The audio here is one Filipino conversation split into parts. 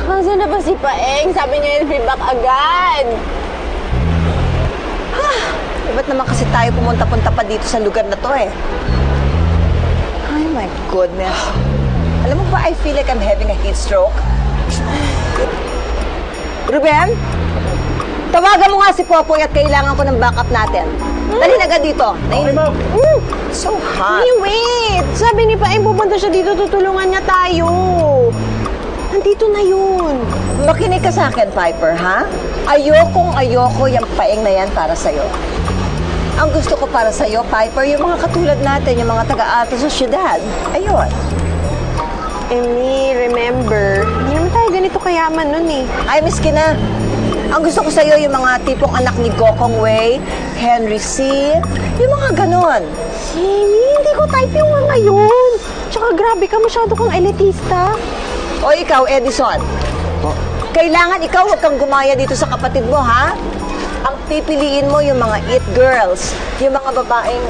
Nasaan na ba si Paeng? Sabi niya yung feedback agad. Ba't naman kasi tayo pumunta-punta pa dito sa lugar na to eh? Ay, my goodness. Alam mo ba, I feel like I'm having a heat stroke. Ruben? Tawagan mo nga si Popoy at kailangan ko ng backup natin. Dali na agad dito. Okay, ma'am. So hot. Hey, wait! Sabi ni Paeng pupunta siya dito, tutulungan niya tayo. Nandito na yun. Makinig ka sa akin, Piper, ha? Ayoko yung Paeng na yan para sa'yo. Ang gusto ko para sa'yo, Piper, yung mga katulad natin, yung mga taga-ata sa syudad. Ayun. Emi, remember, hindi naman tayo ganito kayaman nun eh. Ay, miski na. Ang gusto ko sa'yo, yung mga tipong anak ni Gokong Wei, Henry C., yung mga ganon. Emi, hindi ko type yung mga ngayon. Tsaka grabe ka, masyado kang elitista. O ikaw, Edison. Kailangan ikaw huwag kang gumaya dito sa kapatid mo, ha? Ang pipiliin mo yung mga it girls, yung mga babaeng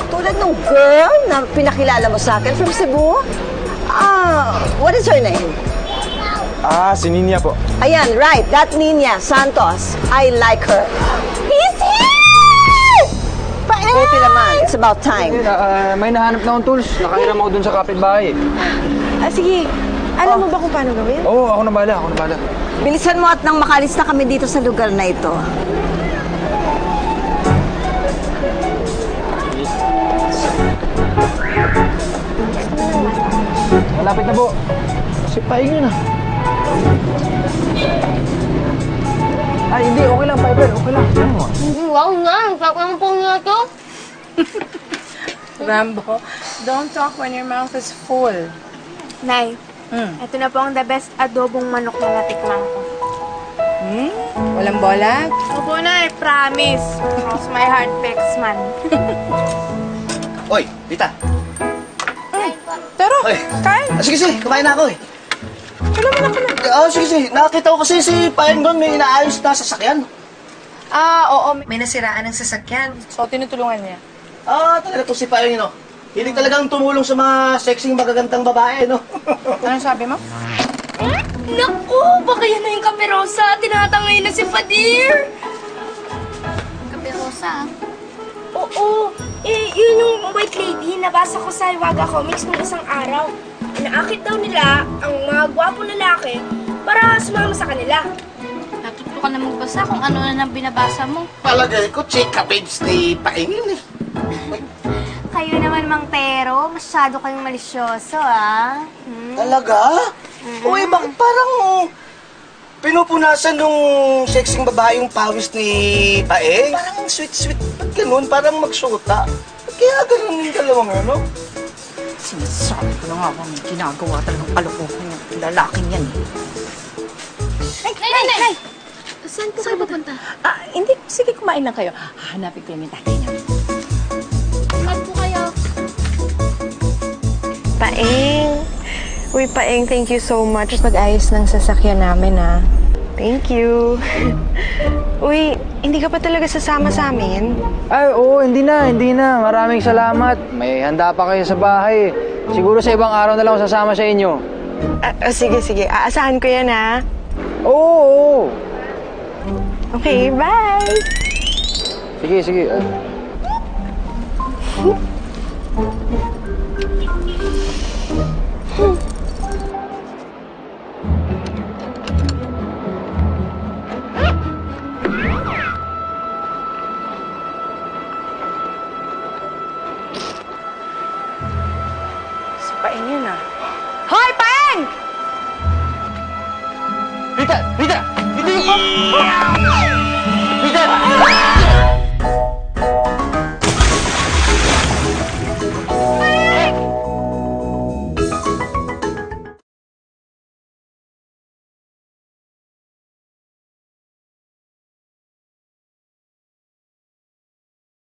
tulad ng girl na pinakilala mo sa akin from Cebu. What is her name? Si Ninya po. Ayan, right. That Niña Santos. I like her. He's here! Paeng! Buti naman. It's about time. May nahanap na akong tools. Nakairam ako dun sa kapitbahay. Sige. Alam mo ba kung paano gawin? Oo, ako na bahala. Bilisan mo at nang makalis na kami dito sa lugar na ito. Malapit na po. Si Paeng yun ah. Ay, hindi. Okay lang, Piper. Okay lang. Wow nga, ang po niya to. Rambo, don't talk when your mouth is full. Nay, ito na po ang the best adobong manok na natikman ko. Walang bola? Opo, Nay, promise. Cross my heart, Pexman. Oy, Rita. Taro, Oy. kain. Sige, kumain na ako eh. Kailan mo na. Sige. Nakakita ko kasi si Paeng doon may inaayos na sasakyan. Oo. May nasiraan ng sasakyan. So, tinutulungan niya. Talaga to si Paeng, no? Hilig talagang tumulong sa mga sexing magagandang babae, no? Anong sabi mo? Naku, baka yan na yung Kaperosa. Tinatangay na si Padir. Kaperosa? Oo. Yun yung white lady. Nabasa ko sa Hiwaga Comics nung isang araw. Inaakit daw nila ang mga gwapong lalaki para sumama sa kanila. Natuto ka na magbasa kung ano na nang binabasa mo. Palagay ko, chika page ni Paeng yun eh. Kayo naman, Mang Tero. Masyado kayong malisyoso, ah. Talaga? Uy, bakit parang pinupunasan nung sexing babae yung pawis ni Paeng? Parang sweet-sweet. Ba't ganun? Parang magsuta. Ba't kaya ganun yung dalawang ano? Sinasabi ko na nga ba, may ginagawa talagang kalokohan yung lalaking yan. Nay! Saan po kayo pupunta? Hindi. Sige, kumain lang kayo. Hanapin ko yung tatay niya. Saan po kayo? Paeng. Uy, Paeng, thank you so much. Pag-ayos ng sasakyan namin, ah. Thank you. Uy, hindi ka pa talaga sasama sa amin? Ay, oo. Hindi na. Maraming salamat. May handa pa kayo sa bahay. Siguro sa ibang araw na lang ako sasama sa inyo. Sige. Aasahan ko yan, ah. Oo. Okay, bye! Sige. Si Paeng yun, ah. Hoy, Paeng! Rita! Dito yung